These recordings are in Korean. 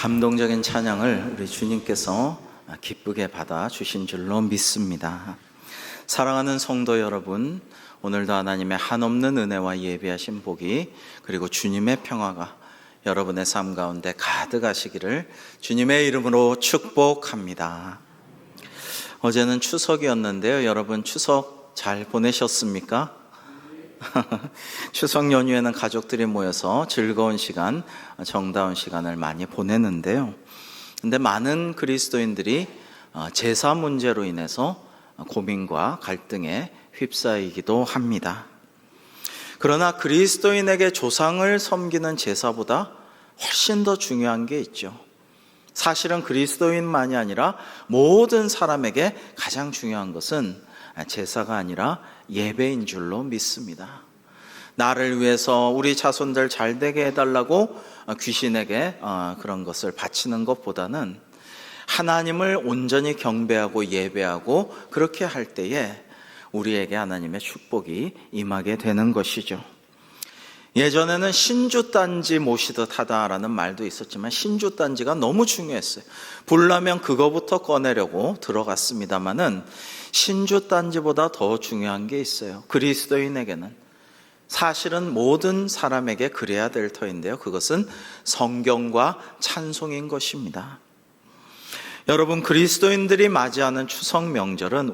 감동적인 찬양을 우리 주님께서 기쁘게 받아 주신 줄로 믿습니다. 사랑하는 성도 여러분, 오늘도 하나님의 한없는 은혜와 예비하신 복이 그리고 주님의 평화가 여러분의 삶 가운데 가득하시기를 주님의 이름으로 축복합니다. 어제는 추석이었는데요. 여러분 추석 잘 보내셨습니까? 추석 연휴에는 가족들이 모여서 즐거운 시간, 정다운 시간을 많이 보내는데요. 근데 많은 그리스도인들이 제사 문제로 인해서 고민과 갈등에 휩싸이기도 합니다. 그러나 그리스도인에게 조상을 섬기는 제사보다 훨씬 더 중요한 게 있죠. 사실은 그리스도인만이 아니라 모든 사람에게 가장 중요한 것은 제사가 아니라 예배인 줄로 믿습니다. 나를 위해서 우리 자손들 잘 되게 해달라고 귀신에게 그런 것을 바치는 것보다는 하나님을 온전히 경배하고 예배하고 그렇게 할 때에 우리에게 하나님의 축복이 임하게 되는 것이죠. 예전에는 신주단지 모시듯 하다라는 말도 있었지만 신주단지가 너무 중요했어요. 불나면 그거부터 꺼내려고 들어갔습니다마는 신주단지보다 더 중요한 게 있어요. 그리스도인에게는 사실은 모든 사람에게 그래야 될 터인데요. 그것은 성경과 찬송인 것입니다. 여러분, 그리스도인들이 맞이하는 추석 명절은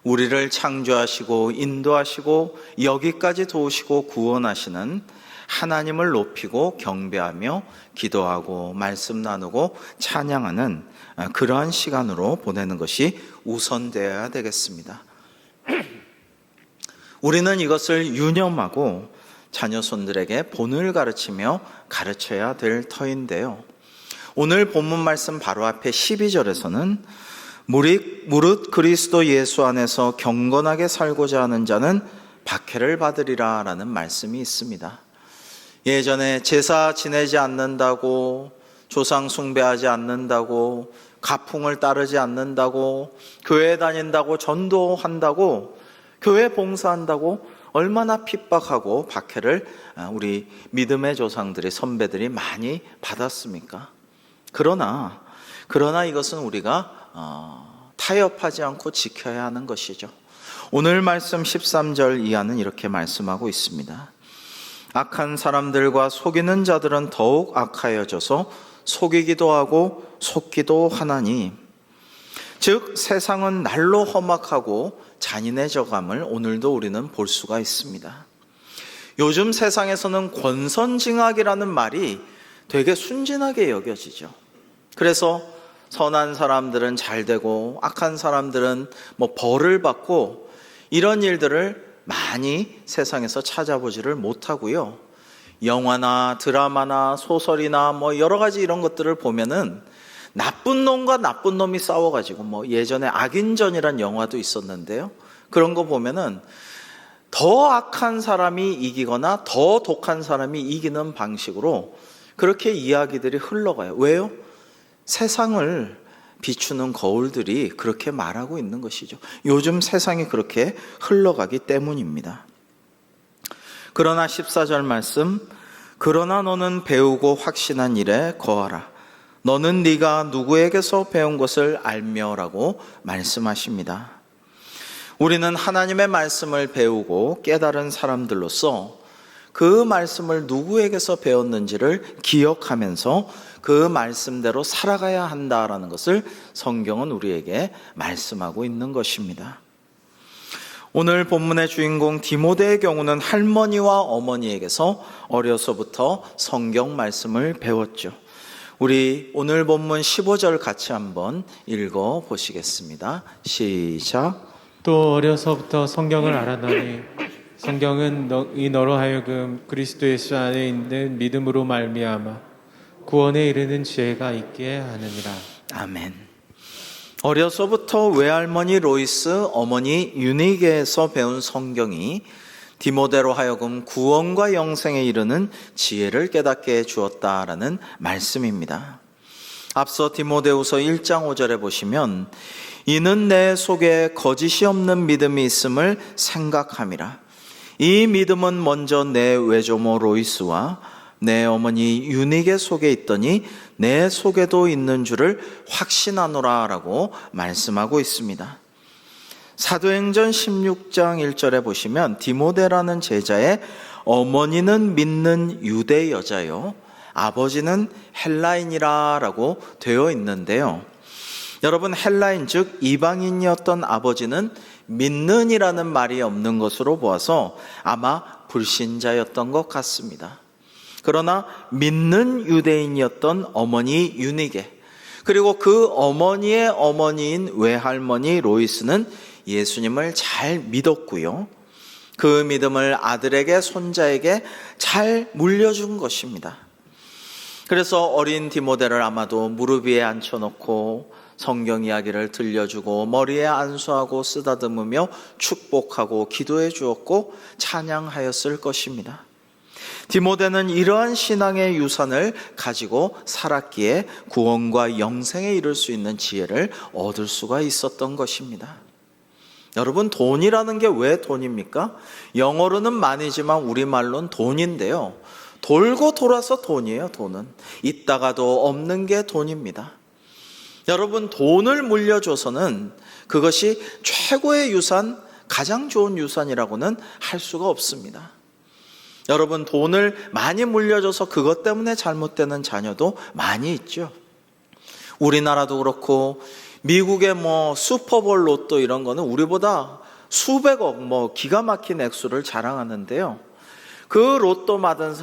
우리를 창조하시고 인도하시고 여기까지 도우시고 구원하시는 하나님을 높이고 경배하며 기도하고 말씀 나누고 찬양하는 그러한 시간으로 보내는 것이 우선되어야 되겠습니다. 우리는 이것을 유념하고 자녀손들에게 본을 가르치며 가르쳐야 될 터인데요. 오늘 본문 말씀 바로 앞에 12절에서는 무릇 그리스도 예수 안에서 경건하게 살고자 하는 자는 박해를 받으리라 라는 말씀이 있습니다. 예전에 제사 지내지 않는다고, 조상 숭배하지 않는다고, 가풍을 따르지 않는다고, 교회 다닌다고, 전도한다고, 교회 봉사한다고 얼마나 핍박하고 박해를 우리 믿음의 조상들이, 선배들이 많이 받았습니까? 그러나 이것은 우리가 타협하지 않고 지켜야 하는 것이죠. 오늘 말씀 13절 이하는 이렇게 말씀하고 있습니다. 악한 사람들과 속이는 자들은 더욱 악하여져서 속이기도 하고 속기도 하나니, 즉 세상은 날로 험악하고 잔인해져감을 오늘도 우리는 볼 수가 있습니다. 요즘 세상에서는 권선징악이라는 말이 되게 순진하게 여겨지죠. 그래서 선한 사람들은 잘 되고 악한 사람들은 벌을 받고 이런 일들을 많이 세상에서 찾아보지를 못하고요. 영화나 드라마나 소설이나 여러 가지 이런 것들을 보면은 나쁜 놈과 나쁜 놈이 싸워가지고 예전에 악인전이란 영화도 있었는데요. 그런 거 보면은 더 악한 사람이 이기거나 더 독한 사람이 이기는 방식으로 그렇게 이야기들이 흘러가요. 왜요? 세상을 비추는 거울들이 그렇게 말하고 있는 것이죠. 요즘 세상이 그렇게 흘러가기 때문입니다. 그러나 14절 말씀, 그러나 너는 배우고 확신한 일에 거하라. 너는 네가 누구에게서 배운 것을 알며라고 말씀하십니다. 우리는 하나님의 말씀을 배우고 깨달은 사람들로서 그 말씀을 누구에게서 배웠는지를 기억하면서 그 말씀대로 살아가야 한다라는 것을 성경은 우리에게 말씀하고 있는 것입니다. 오늘 본문의 주인공 디모데의 경우는 할머니와 어머니에게서 어려서부터 성경 말씀을 배웠죠. 우리 오늘 본문 15절 같이 한번 읽어 보시겠습니다. 시작. 또 어려서부터 성경을 알았더니 성경은 너로 하여금 그리스도 예수 안에 있는 믿음으로 말미암아 구원에 이르는 지혜가 있게 하느니라. 아멘. 어려서부터 외할머니 로이스, 어머니 유니게에서 배운 성경이 디모데로 하여금 구원과 영생에 이르는 지혜를 깨닫게 해 주었다라는 말씀입니다. 앞서 디모데후서 1장 5절에 보시면 이는 내 속에 거짓이 없는 믿음이 있음을 생각함이라. 이 믿음은 먼저 내 외조모 로이스와 내 어머니 유니게 속에 있더니 내 속에도 있는 줄을 확신하노라 라고 말씀하고 있습니다. 사도행전 16장 1절에 보시면 디모데라는 제자의 어머니는 믿는 유대 여자요 아버지는 헬라인이라 라고 되어 있는데요. 여러분, 헬라인 즉 이방인이었던 아버지는 믿는이라는 말이 없는 것으로 보아서 아마 불신자였던 것 같습니다. 그러나 믿는 유대인이었던 어머니 유니게, 그리고 그 어머니의 어머니인 외할머니 로이스는 예수님을 잘 믿었고요. 그 믿음을 아들에게, 손자에게 잘 물려준 것입니다. 그래서 어린 디모데를 아마도 무릎 위에 앉혀놓고 성경 이야기를 들려주고 머리에 안수하고 쓰다듬으며 축복하고 기도해 주었고 찬양하였을 것입니다. 디모데는 이러한 신앙의 유산을 가지고 살았기에 구원과 영생에 이를 수 있는 지혜를 얻을 수가 있었던 것입니다. 여러분, 돈이라는 게 왜 돈입니까? 영어로는 많이지만 우리말로는 돈인데요. 돌고 돌아서 돈이에요. 돈은 있다가도 없는 게 돈입니다. 여러분, 돈을 물려줘서는 그것이 최고의 유산, 가장 좋은 유산이라고는 할 수가 없습니다. 여러분, 돈을 많이 물려줘서 그것 때문에 잘못되는 자녀도 많이 있죠. 우리나라도 그렇고 미국의 슈퍼볼 로또 이런 거는 우리보다 수백억 기가 막힌 액수를 자랑하는데요. 그 로또 받은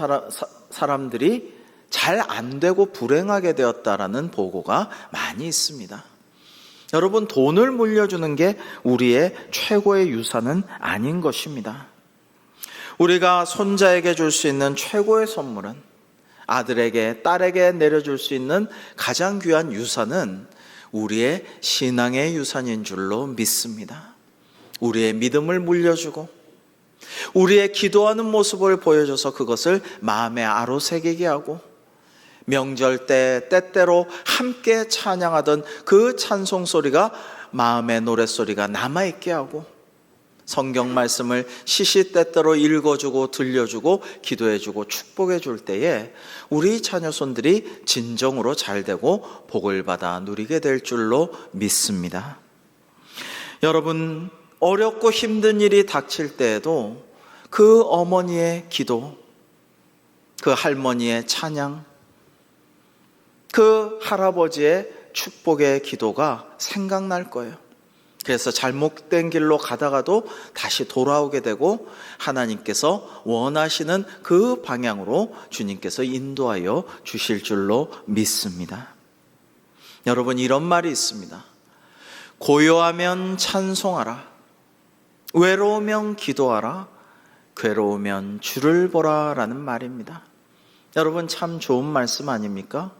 사람들이 잘 안 되고 불행하게 되었다라는 보고가 많이 있습니다. 여러분, 돈을 물려주는 게 우리의 최고의 유산은 아닌 것입니다. 우리가 손자에게 줄 수 있는 최고의 선물은, 아들에게, 딸에게 내려줄 수 있는 가장 귀한 유산은 우리의 신앙의 유산인 줄로 믿습니다. 우리의 믿음을 물려주고 우리의 기도하는 모습을 보여줘서 그것을 마음에 아로새기게 하고 명절 때 때때로 함께 찬양하던 그 찬송 소리가 마음의 노랫소리가 남아있게 하고 성경 말씀을 시시때때로 읽어주고 들려주고 기도해주고 축복해줄 때에 우리 자녀손들이 진정으로 잘되고 복을 받아 누리게 될 줄로 믿습니다. 여러분, 어렵고 힘든 일이 닥칠 때에도 그 어머니의 기도, 그 할머니의 찬양, 그 할아버지의 축복의 기도가 생각날 거예요. 그래서 잘못된 길로 가다가도 다시 돌아오게 되고 하나님께서 원하시는 그 방향으로 주님께서 인도하여 주실 줄로 믿습니다. 여러분, 이런 말이 있습니다. 고요하면 찬송하라, 외로우면 기도하라, 괴로우면 주를 보라 라는 말입니다. 여러분, 참 좋은 말씀 아닙니까?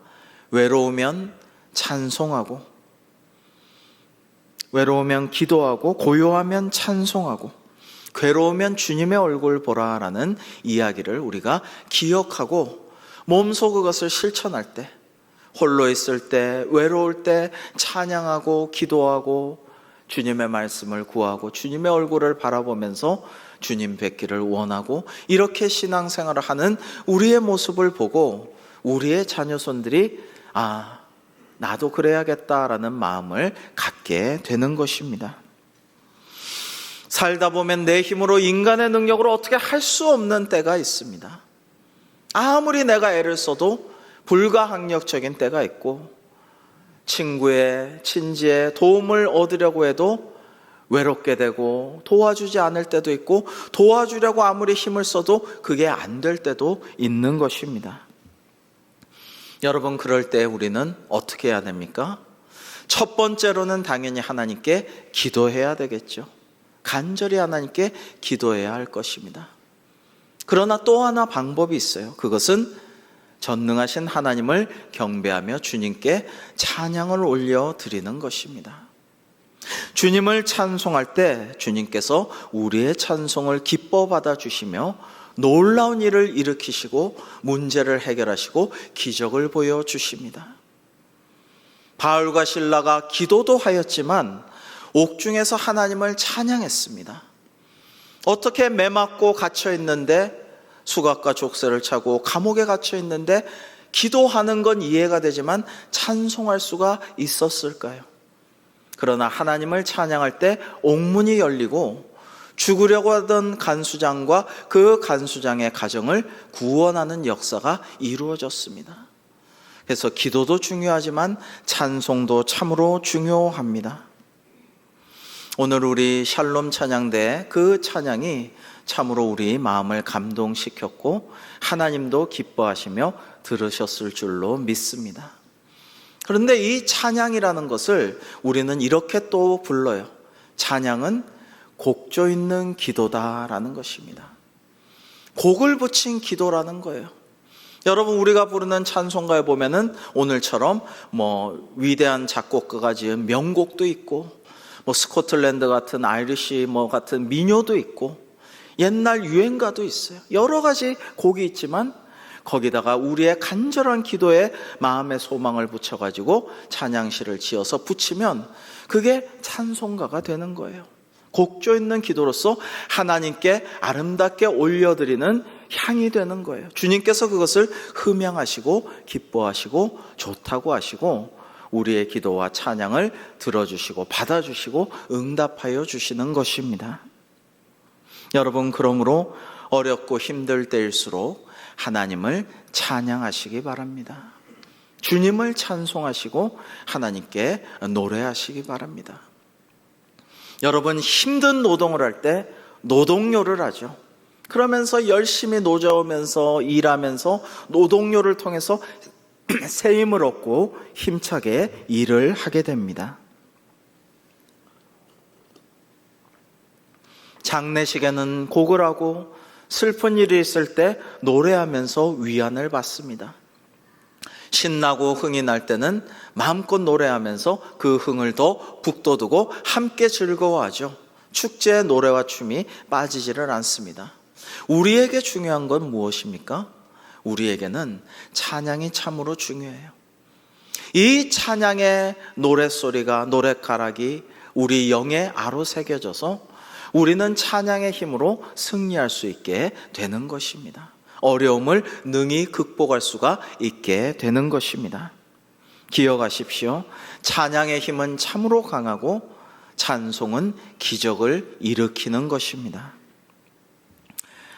외로우면 찬송하고, 외로우면 기도하고, 고요하면 찬송하고, 괴로우면 주님의 얼굴 보라라는 이야기를 우리가 기억하고 몸소 그것을 실천할 때, 홀로 있을 때, 외로울 때 찬양하고 기도하고 주님의 말씀을 구하고 주님의 얼굴을 바라보면서 주님 뵙기를 원하고 이렇게 신앙생활을 하는 우리의 모습을 보고 우리의 자녀손들이 나도 그래야겠다라는 마음을 갖게 되는 것입니다. 살다 보면 내 힘으로 인간의 능력으로 어떻게 할 수 없는 때가 있습니다. 아무리 내가 애를 써도 불가항력적인 때가 있고 친구의, 친지의 도움을 얻으려고 해도 외롭게 되고 도와주지 않을 때도 있고 도와주려고 아무리 힘을 써도 그게 안 될 때도 있는 것입니다. 여러분, 그럴 때 우리는 어떻게 해야 됩니까? 첫 번째로는 당연히 하나님께 기도해야 되겠죠. 간절히 하나님께 기도해야 할 것입니다. 그러나 또 하나 방법이 있어요. 그것은 전능하신 하나님을 경배하며 주님께 찬양을 올려드리는 것입니다. 주님을 찬송할 때 주님께서 우리의 찬송을 기뻐 받아주시며 놀라운 일을 일으키시고 문제를 해결하시고 기적을 보여주십니다. 바울과 실라가 기도도 하였지만 옥중에서 하나님을 찬양했습니다. 어떻게 매맞고 갇혀 있는데 수갑과 족쇄를 차고 감옥에 갇혀 있는데 기도하는 건 이해가 되지만 찬송할 수가 있었을까요? 그러나 하나님을 찬양할 때 옥문이 열리고 죽으려고 하던 간수장과 그 간수장의 가정을 구원하는 역사가 이루어졌습니다. 그래서 기도도 중요하지만 찬송도 참으로 중요합니다. 오늘 우리 샬롬 찬양대 그 찬양이 참으로 우리 마음을 감동시켰고 하나님도 기뻐하시며 들으셨을 줄로 믿습니다. 그런데 이 찬양이라는 것을 우리는 이렇게 또 불러요. 찬양은 곡조 있는 기도다라는 것입니다. 곡을 붙인 기도라는 거예요. 여러분, 우리가 부르는 찬송가에 보면은 오늘처럼 위대한 작곡가가 지은 명곡도 있고 스코틀랜드 같은 아이리시 같은 민요도 있고 옛날 유행가도 있어요. 여러 가지 곡이 있지만 거기다가 우리의 간절한 기도에 마음의 소망을 붙여가지고 찬양시를 지어서 붙이면 그게 찬송가가 되는 거예요. 곡조 있는 기도로서 하나님께 아름답게 올려드리는 향이 되는 거예요. 주님께서 그것을 흠양하시고 기뻐하시고 좋다고 하시고 우리의 기도와 찬양을 들어주시고 받아주시고 응답하여 주시는 것입니다. 여러분, 그러므로 어렵고 힘들 때일수록 하나님을 찬양하시기 바랍니다. 주님을 찬송하시고 하나님께 노래하시기 바랍니다. 여러분, 힘든 노동을 할 때 노동요를 하죠. 그러면서 열심히 노져오면서 일하면서 노동요를 통해서 새 힘을 얻고 힘차게 일을 하게 됩니다. 장례식에는 곡을 하고 슬픈 일이 있을 때 노래하면서 위안을 받습니다. 신나고 흥이 날 때는 마음껏 노래하면서 그 흥을 더 북돋우고 함께 즐거워하죠. 축제의 노래와 춤이 빠지지를 않습니다. 우리에게 중요한 건 무엇입니까? 우리에게는 찬양이 참으로 중요해요. 이 찬양의 노랫소리가, 노랫가락이 우리 영에 아로새겨져서 우리는 찬양의 힘으로 승리할 수 있게 되는 것입니다. 어려움을 능히 극복할 수가 있게 되는 것입니다. 기억하십시오. 찬양의 힘은 참으로 강하고 찬송은 기적을 일으키는 것입니다.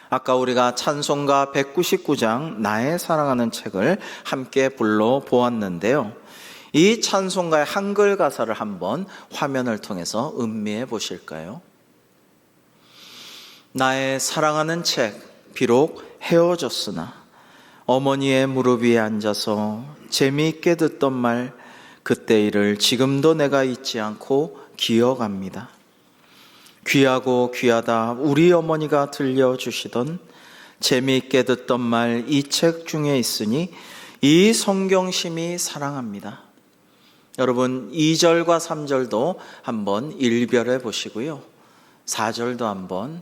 아까 우리가 찬송가 199장 나의 사랑하는 책을 함께 불러보았는데요. 이 찬송가의 한글 가사를 한번 화면을 통해서 음미해 보실까요? 나의 사랑하는 책, 비록 헤어졌으나 어머니의 무릎 위에 앉아서 재미있게 듣던 말, 그때 일을 지금도 내가 잊지 않고 기억합니다. 귀하고 귀하다 우리 어머니가 들려주시던 재미있게 듣던 말, 이 책 중에 있으니 이 성경심이 사랑합니다. 여러분, 2절과 3절도 한번 일별해 보시고요. 4절도 한번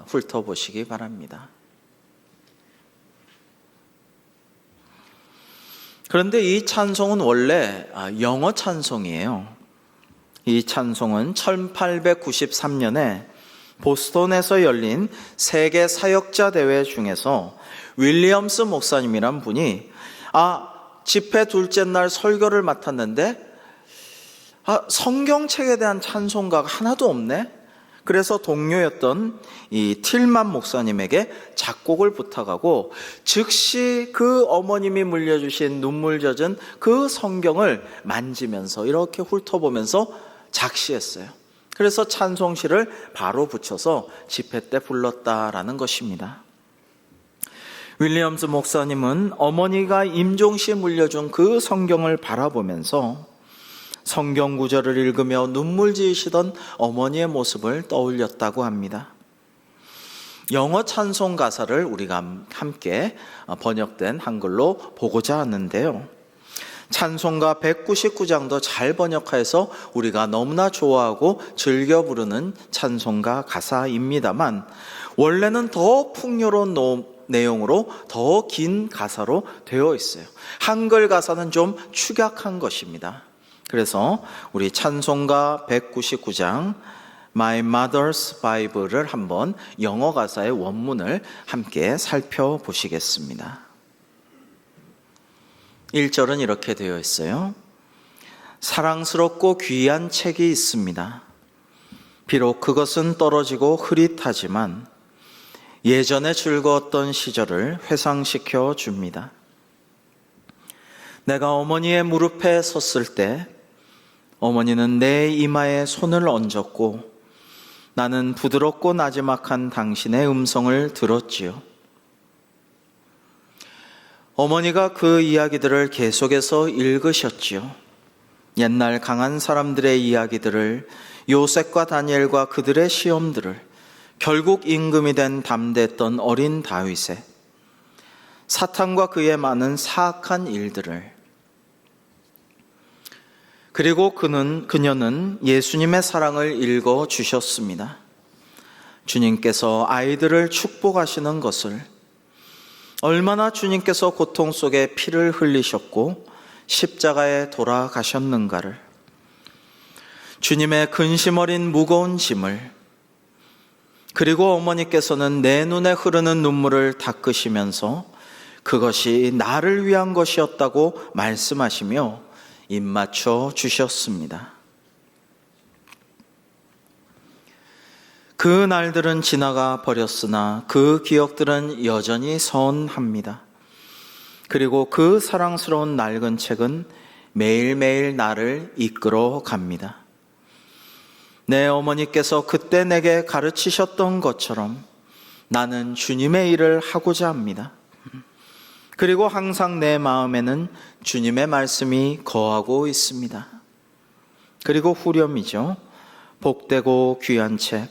훑어보시기 바랍니다. 그런데 이 찬송은 원래 영어 찬송이에요. 이 찬송은 1893년에 보스턴에서 열린 세계 사역자 대회 중에서 윌리엄스 목사님이란 분이 집회 둘째 날 설교를 맡았는데 성경책에 대한 찬송가가 하나도 없네. 그래서 동료였던 이 틸만 목사님에게 작곡을 부탁하고 즉시 그 어머님이 물려주신 눈물 젖은 그 성경을 만지면서 이렇게 훑어보면서 작시했어요. 그래서 찬송시를 바로 붙여서 집회 때 불렀다라는 것입니다. 윌리엄스 목사님은 어머니가 임종시에 물려준 그 성경을 바라보면서 성경 구절을 읽으며 눈물 지으시던 어머니의 모습을 떠올렸다고 합니다. 영어 찬송 가사를 우리가 함께 번역된 한글로 보고자 하는데요. 찬송가 199장도 잘 번역해서 우리가 너무나 좋아하고 즐겨 부르는 찬송가 가사입니다만 원래는 더 풍요로운 내용으로 더 긴 가사로 되어 있어요. 한글 가사는 좀 축약한 것입니다. 그래서 우리 찬송가 199장 My Mother's Bible를 한번 영어 가사의 원문을 함께 살펴보시겠습니다. 1절은 이렇게 되어 있어요. 사랑스럽고 귀한 책이 있습니다. 비록 그것은 떨어지고 흐릿하지만 예전에 즐거웠던 시절을 회상시켜 줍니다. 내가 어머니의 무릎에 섰을 때 어머니는 내 이마에 손을 얹었고 나는 부드럽고 나지막한 당신의 음성을 들었지요. 어머니가 그 이야기들을 계속해서 읽으셨지요. 옛날 강한 사람들의 이야기들을, 요셉과 다니엘과 그들의 시험들을, 결국 임금이 된 담대했던 어린 다윗의, 사탄과 그의 많은 사악한 일들을, 그리고 그녀는 예수님의 사랑을 읽어주셨습니다. 주님께서 아이들을 축복하시는 것을, 얼마나 주님께서 고통 속에 피를 흘리셨고 십자가에 돌아가셨는가를, 주님의 근심 어린 무거운 짐을, 그리고 어머니께서는 내 눈에 흐르는 눈물을 닦으시면서 그것이 나를 위한 것이었다고 말씀하시며 입맞춰 주셨습니다. 그 날들은 지나가 버렸으나 그 기억들은 여전히 선합니다. 그리고 그 사랑스러운 낡은 책은 매일매일 나를 이끌어 갑니다. 내 어머니께서 그때 내게 가르치셨던 것처럼 나는 주님의 일을 하고자 합니다. 그리고 항상 내 마음에는 주님의 말씀이 거하고 있습니다. 그리고 후렴이죠. 복되고 귀한 책,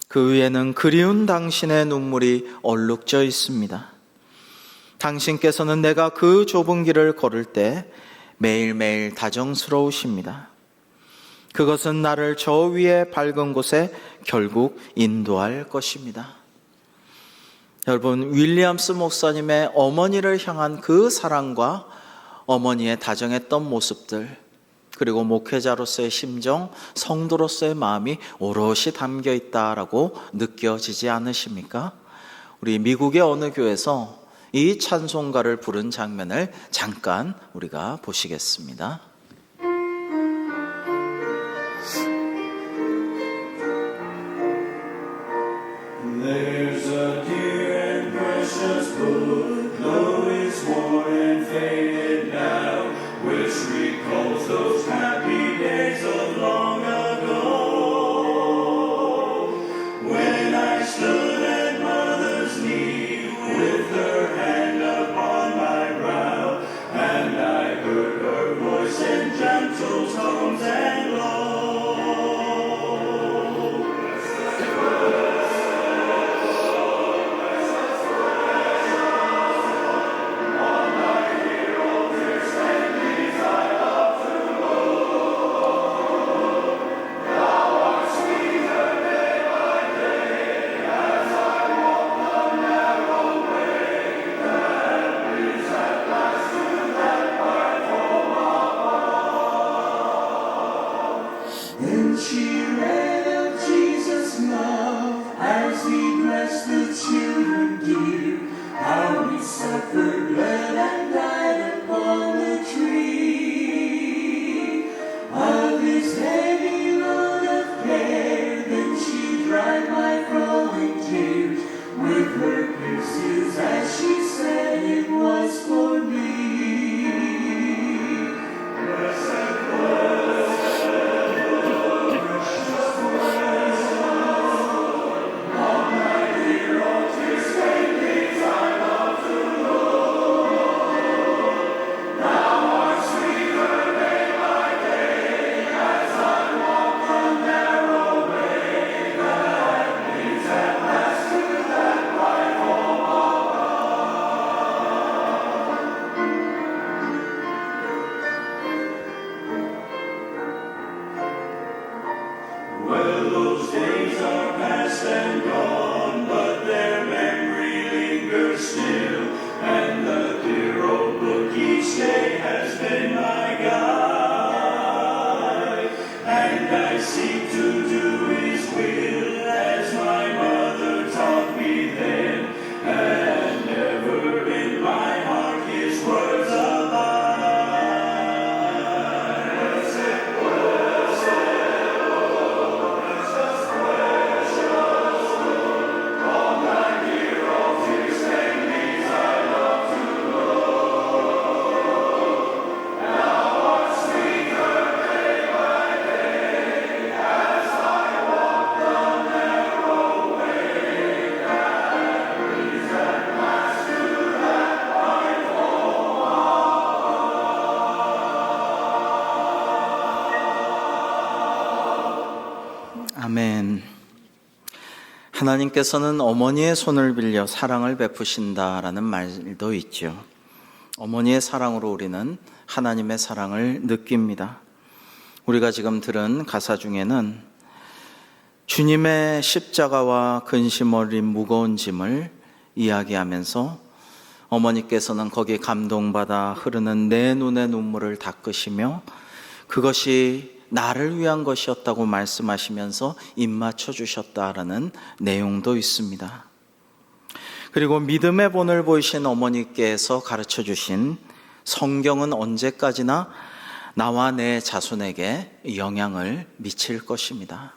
그 위에는 그리운 당신의 눈물이 얼룩져 있습니다. 당신께서는 내가 그 좁은 길을 걸을 때 매일매일 다정스러우십니다. 그것은 나를 저 위에 밝은 곳에 결국 인도할 것입니다. 여러분, 윌리엄스 목사님의 어머니를 향한 그 사랑과 어머니의 다정했던 모습들, 그리고 목회자로서의 심정, 성도로서의 마음이 오롯이 담겨 있다라고 느껴지지 않으십니까? 우리 미국의 어느 교회에서 이 찬송가를 부른 장면을 잠깐 우리가 보시겠습니다. There's a dear and precious book, though it's worn and faded now, which recalls those happy days of long ago, when I stood at mother's knee, with her hand upon my brow, and I heard her voice say, 하나님께서는 어머니의 손을 빌려 사랑을 베푸신다라는 말도 있죠. 어머니의 사랑으로 우리는 하나님의 사랑을 느낍니다. 우리가 지금 들은 가사 중에는 주님의 십자가와 근심 어린 무거운 짐을 이야기하면서 어머니께서는 거기에 감동받아 흐르는 내 눈의 눈물을 닦으시며 그것이 나를 위한 것이었다고 말씀하시면서 입맞춰 주셨다라는 내용도 있습니다. 그리고 믿음의 본을 보이신 어머니께서 가르쳐 주신 성경은 언제까지나 나와 내 자손에게 영향을 미칠 것입니다.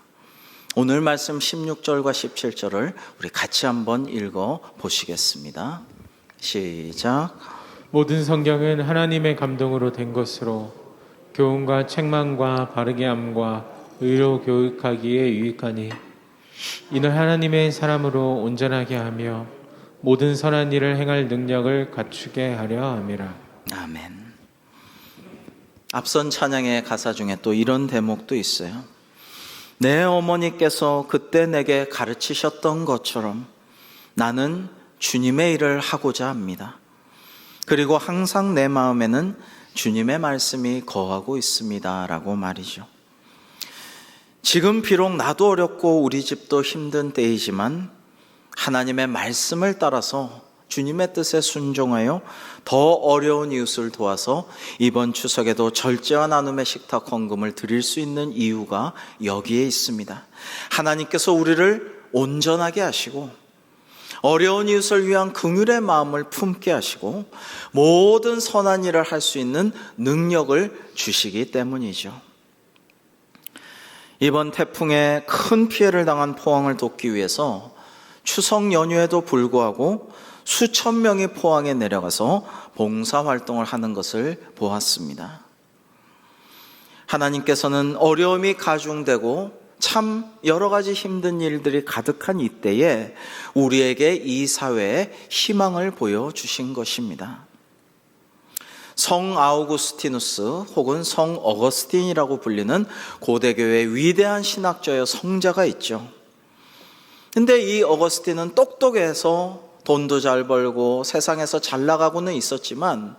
오늘 말씀 16절과 17절을 우리 같이 한번 읽어 보시겠습니다. 시작. 모든 성경은 하나님의 감동으로 된 것으로 교훈과 책망과 바르게 함과 의로 교육하기에 유익하니 이는 하나님의 사람으로 온전하게 하며 모든 선한 일을 행할 능력을 갖추게 하려 함이라. 아멘. 앞선 찬양의 가사 중에 또 이런 대목도 있어요. 내 어머니께서 그때 내게 가르치셨던 것처럼 나는 주님의 일을 하고자 합니다. 그리고 항상 내 마음에는 주님의 말씀이 거하고 있습니다 라고 말이죠. 지금 비록 나도 어렵고 우리 집도 힘든 때이지만 하나님의 말씀을 따라서 주님의 뜻에 순종하여 더 어려운 이웃을 도와서 이번 추석에도 절제와 나눔의 식탁 헌금을 드릴 수 있는 이유가 여기에 있습니다. 하나님께서 우리를 온전하게 하시고 어려운 이웃을 위한 긍휼의 마음을 품게 하시고 모든 선한 일을 할 수 있는 능력을 주시기 때문이죠. 이번 태풍에 큰 피해를 당한 포항을 돕기 위해서 추석 연휴에도 불구하고 수천 명이 포항에 내려가서 봉사활동을 하는 것을 보았습니다. 하나님께서는 어려움이 가중되고 참 여러 가지 힘든 일들이 가득한 이때에 우리에게 이 사회에 희망을 보여주신 것입니다. 성 아우구스티누스 혹은 성 어거스틴이라고 불리는 고대교회의 위대한 신학자여 성자가 있죠. 근데 이 어거스틴은 똑똑해서 돈도 잘 벌고 세상에서 잘 나가고는 있었지만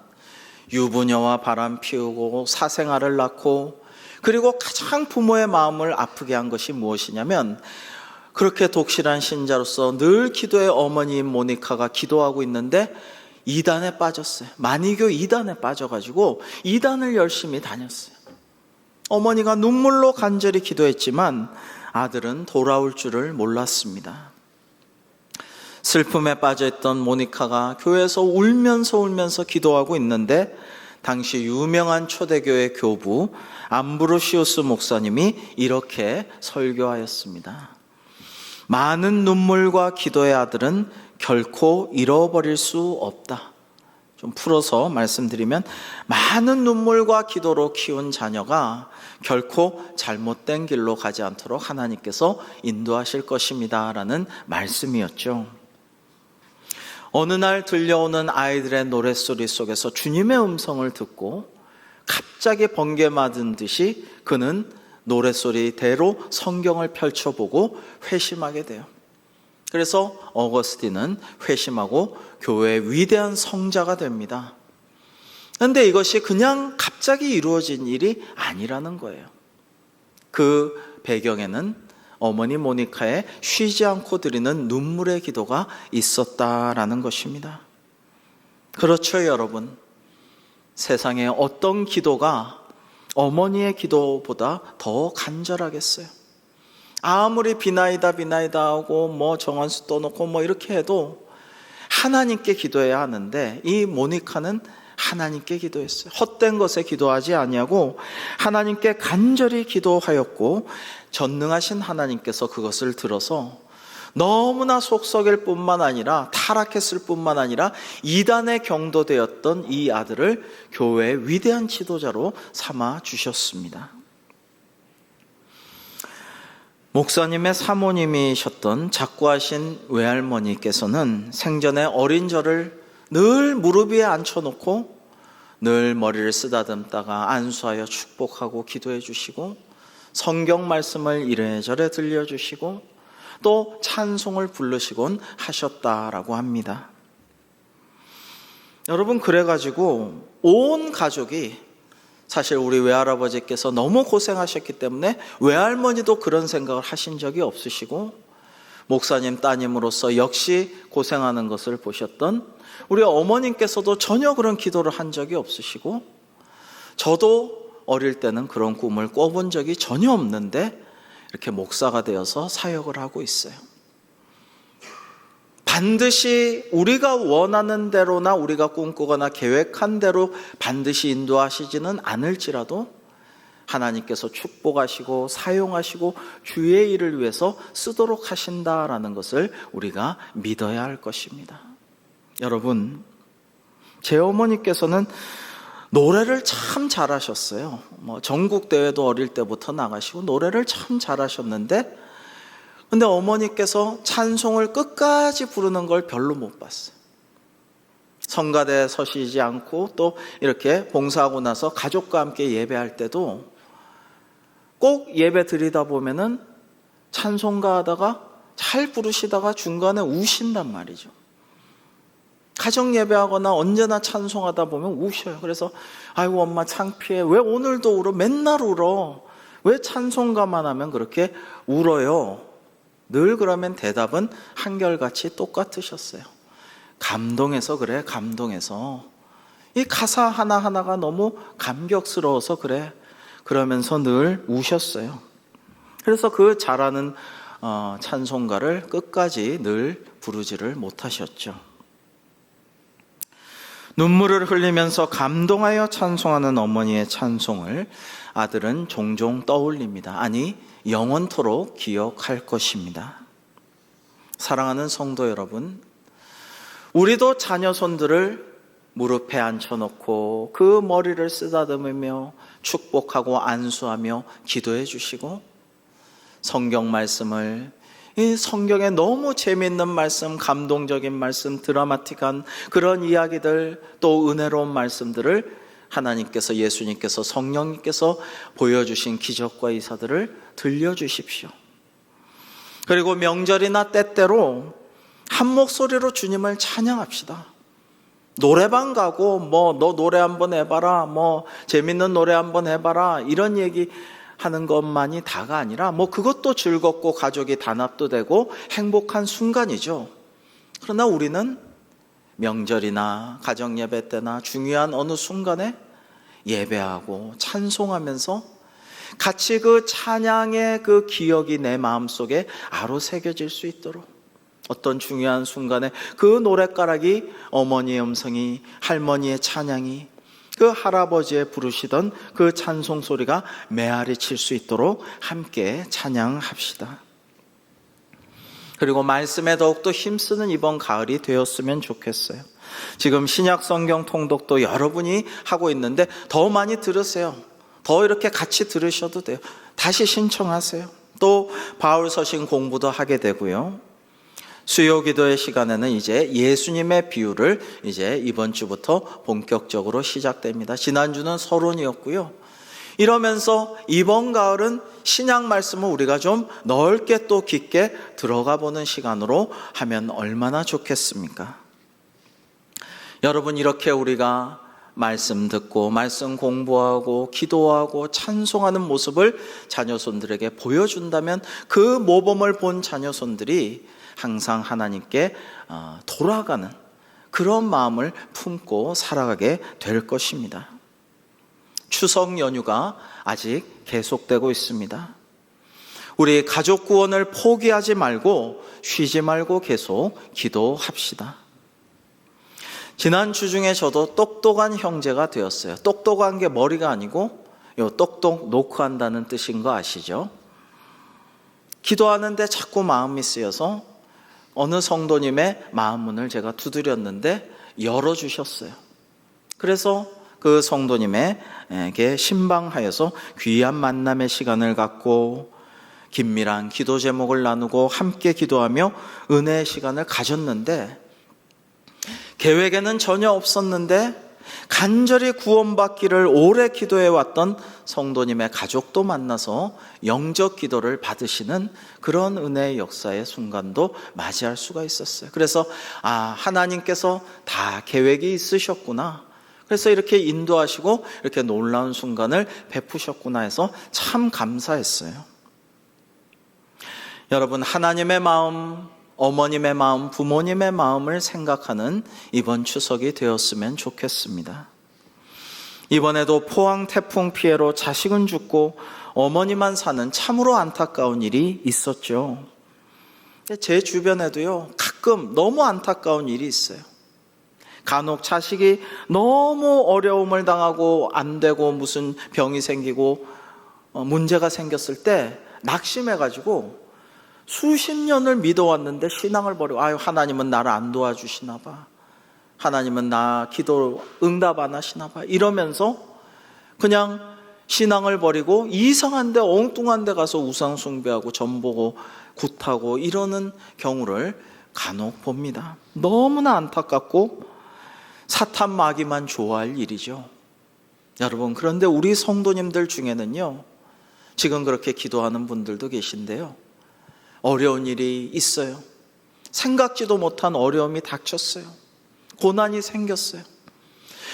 유부녀와 바람 피우고 사생아를 낳고 그리고 가장 부모의 마음을 아프게 한 것이 무엇이냐면 그렇게 독실한 신자로서 늘 기도의 어머니인 모니카가 기도하고 있는데 이단에 빠졌어요. 만이교 이단에 빠져가지고 이단을 열심히 다녔어요. 어머니가 눈물로 간절히 기도했지만 아들은 돌아올 줄을 몰랐습니다. 슬픔에 빠져있던 모니카가 교회에서 울면서 기도하고 있는데 당시 유명한 초대교회 교부 암브로시우스 목사님이 이렇게 설교하였습니다. 많은 눈물과 기도의 아들은 결코 잃어버릴 수 없다. 좀 풀어서 말씀드리면 많은 눈물과 기도로 키운 자녀가 결코 잘못된 길로 가지 않도록 하나님께서 인도하실 것입니다 라는 말씀이었죠. 어느 날 들려오는 아이들의 노랫소리 속에서 주님의 음성을 듣고 갑자기 번개 맞은 듯이 그는 노랫소리대로 성경을 펼쳐보고 회심하게 돼요. 그래서 어거스틴은 회심하고 교회의 위대한 성자가 됩니다. 그런데 이것이 그냥 갑자기 이루어진 일이 아니라는 거예요. 그 배경에는 어머니 모니카의 쉬지 않고 드리는 눈물의 기도가 있었다라는 것입니다. 그렇죠, 여러분. 세상에 어떤 기도가 어머니의 기도보다 더 간절하겠어요. 아무리 비나이다 하고 뭐 정한수 떠놓고 뭐 이렇게 해도 하나님께 기도해야 하는데 이 모니카는 하나님께 기도했어요. 헛된 것에 기도하지 아니하고 하나님께 간절히 기도하였고 전능하신 하나님께서 그것을 들어서 너무나 속썩일 뿐만 아니라 타락했을 뿐만 아니라 이단에 경도되었던 이 아들을 교회의 위대한 지도자로 삼아 주셨습니다. 목사님의 사모님이셨던 작고하신 외할머니께서는 생전에 어린 저를 늘 무릎 위에 앉혀놓고 늘 머리를 쓰다듬다가 안수하여 축복하고 기도해 주시고 성경 말씀을 이래저래 들려주시고 또 찬송을 부르시곤 하셨다라고 합니다. 여러분, 그래가지고 온 가족이, 사실 우리 외할아버지께서 너무 고생하셨기 때문에 외할머니도 그런 생각을 하신 적이 없으시고, 목사님 따님으로서 역시 고생하는 것을 보셨던 우리 어머님께서도 전혀 그런 기도를 한 적이 없으시고, 저도 어릴 때는 그런 꿈을 꿔본 적이 전혀 없는데 이렇게 목사가 되어서 사역을 하고 있어요. 반드시 우리가 원하는 대로나 우리가 꿈꾸거나 계획한 대로 반드시 인도하시지는 않을지라도 하나님께서 축복하시고 사용하시고 주의 일을 위해서 쓰도록 하신다라는 것을 우리가 믿어야 할 것입니다. 여러분, 제 어머니께서는 노래를 참 잘하셨어요. 전국대회도 어릴 때부터 나가시고 노래를 참 잘하셨는데, 근데 어머니께서 찬송을 끝까지 부르는 걸 별로 못 봤어요. 성가대에 서시지 않고 또 이렇게 봉사하고 나서 가족과 함께 예배할 때도 꼭 예배 드리다 보면은 찬송가 하다가 잘 부르시다가 중간에 우신단 말이죠. 가정 예배하거나 언제나 찬송하다 보면 우셔요. 그래서 아이고 엄마 창피해. 왜 오늘도 울어? 맨날 울어. 왜 찬송가만 하면 그렇게 울어요? 늘 그러면 대답은 한결같이 똑같으셨어요. 감동해서 그래, 감동해서. 이 가사 하나하나가 너무 감격스러워서 그래. 그러면서 늘 우셨어요. 그래서 그 잘하는 찬송가를 끝까지 늘 부르지를 못하셨죠. 눈물을 흘리면서 감동하여 찬송하는 어머니의 찬송을 아들은 종종 떠올립니다. 아니, 영원토록 기억할 것입니다. 사랑하는 성도 여러분, 우리도 자녀손들을 무릎에 앉혀놓고 그 머리를 쓰다듬으며 축복하고 안수하며 기도해 주시고, 성경 말씀을, 이 성경에 너무 재미있는 말씀, 감동적인 말씀, 드라마틱한 그런 이야기들, 또 은혜로운 말씀들을 하나님께서, 예수님께서, 성령님께서 보여주신 기적과 이사들을 들려주십시오. 그리고 명절이나 때때로 한 목소리로 주님을 찬양합시다. 노래방 가고 너 노래 한번 해봐라, 재밌는 노래 한번 해봐라, 이런 얘기 하는 것만이 다가 아니라 그것도 즐겁고 가족이 단합도 되고 행복한 순간이죠. 그러나 우리는 명절이나 가정예배 때나 중요한 어느 순간에 예배하고 찬송하면서 같이 그 찬양의 그 기억이 내 마음속에 아로새겨질 수 있도록, 어떤 중요한 순간에 그 노랫가락이, 어머니의 음성이, 할머니의 찬양이, 그 할아버지의 부르시던 그 찬송 소리가 메아리 칠 수 있도록 함께 찬양합시다. 그리고 말씀에 더욱더 힘쓰는 이번 가을이 되었으면 좋겠어요. 지금 신약 성경 통독도 여러분이 하고 있는데 더 많이 들으세요. 더 이렇게 같이 들으셔도 돼요. 다시 신청하세요. 또 바울 서신 공부도 하게 되고요. 수요 기도의 시간에는 이제 예수님의 비유를 이제 이번 주부터 본격적으로 시작됩니다. 지난주는 서론이었고요. 이러면서 이번 가을은 신약 말씀을 우리가 좀 넓게 또 깊게 들어가 보는 시간으로 하면 얼마나 좋겠습니까? 여러분, 이렇게 우리가 말씀 듣고 말씀 공부하고 기도하고 찬송하는 모습을 자녀손들에게 보여준다면 그 모범을 본 자녀손들이 항상 하나님께 돌아가는 그런 마음을 품고 살아가게 될 것입니다. 추석 연휴가 아직 계속되고 있습니다. 우리 가족 구원을 포기하지 말고 쉬지 말고 계속 기도합시다. 지난주 중에 저도 똑똑한 형제가 되었어요. 똑똑한 게 머리가 아니고 똑똑 놓고 한다는 뜻인 거 아시죠? 기도하는데 자꾸 마음이 쓰여서 어느 성도님의 마음문을 제가 두드렸는데 열어주셨어요. 그래서 그 성도님에게 신방하여서 귀한 만남의 시간을 갖고 긴밀한 기도 제목을 나누고 함께 기도하며 은혜의 시간을 가졌는데, 계획에는 전혀 없었는데 간절히 구원받기를 오래 기도해왔던 성도님의 가족도 만나서 영적 기도를 받으시는 그런 은혜의 역사의 순간도 맞이할 수가 있었어요. 그래서 하나님께서 다 계획이 있으셨구나, 그래서 이렇게 인도하시고 이렇게 놀라운 순간을 베푸셨구나 해서 참 감사했어요. 여러분, 하나님의 마음, 어머님의 마음, 부모님의 마음을 생각하는 이번 추석이 되었으면 좋겠습니다. 이번에도 포항 태풍 피해로 자식은 죽고 어머니만 사는 참으로 안타까운 일이 있었죠. 제 주변에도요, 가끔 너무 안타까운 일이 있어요. 간혹 자식이 너무 어려움을 당하고 안 되고 무슨 병이 생기고 문제가 생겼을 때 낙심해가지고 수십 년을 믿어왔는데 신앙을 버리고, 하나님은 나를 안 도와주시나 봐, 하나님은 나 기도 응답 안 하시나 봐, 이러면서 그냥 신앙을 버리고 이상한 데, 엉뚱한 데 가서 우상 숭배하고 점 보고 굿하고 이러는 경우를 간혹 봅니다. 너무나 안타깝고 사탄 마귀만 좋아할 일이죠. 여러분, 그런데 우리 성도님들 중에는요, 지금 그렇게 기도하는 분들도 계신데요, 어려운 일이 있어요. 생각지도 못한 어려움이 닥쳤어요. 고난이 생겼어요.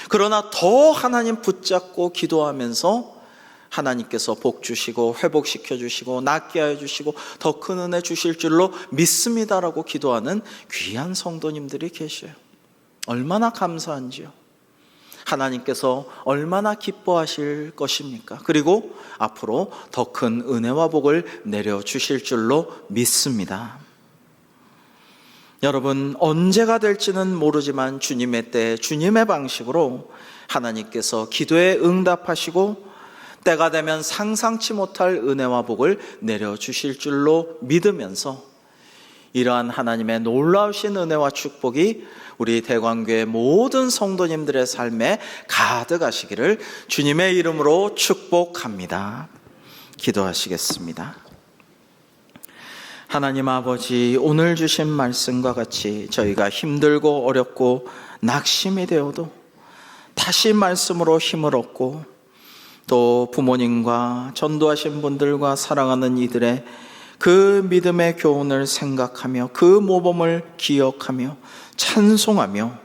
그러나 더 하나님 붙잡고 기도하면서 하나님께서 복 주시고 회복시켜 주시고 낫게 하여 주시고 더 큰 은혜 주실 줄로 믿습니다라고 기도하는 귀한 성도님들이 계셔요. 얼마나 감사한지요. 하나님께서 얼마나 기뻐하실 것입니까? 그리고 앞으로 더 큰 은혜와 복을 내려주실 줄로 믿습니다. 여러분, 언제가 될지는 모르지만 주님의 때, 주님의 방식으로 하나님께서 기도에 응답하시고 때가 되면 상상치 못할 은혜와 복을 내려주실 줄로 믿으면서 이러한 하나님의 놀라우신 은혜와 축복이 우리 대광교회 모든 성도님들의 삶에 가득하시기를 주님의 이름으로 축복합니다. 기도하시겠습니다. 하나님 아버지, 오늘 주신 말씀과 같이 저희가 힘들고 어렵고 낙심이 되어도 다시 말씀으로 힘을 얻고 또 부모님과 전도하신 분들과 사랑하는 이들의 그 믿음의 교훈을 생각하며 그 모범을 기억하며 찬송하며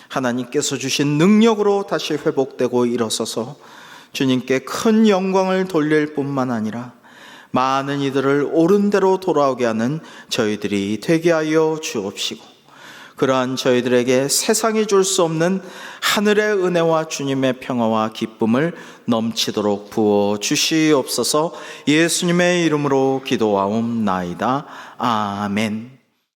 하나님께서 주신 능력으로 다시 회복되고 일어서서 주님께 큰 영광을 돌릴 뿐만 아니라 많은 이들을 옳은 대로 돌아오게 하는 저희들이 되게 하여 주옵시고, 그러한 저희들에게 세상이 줄 수 없는 하늘의 은혜와 주님의 평화와 기쁨을 넘치도록 부어 주시옵소서. 예수님의 이름으로 기도하옵나이다. 아멘.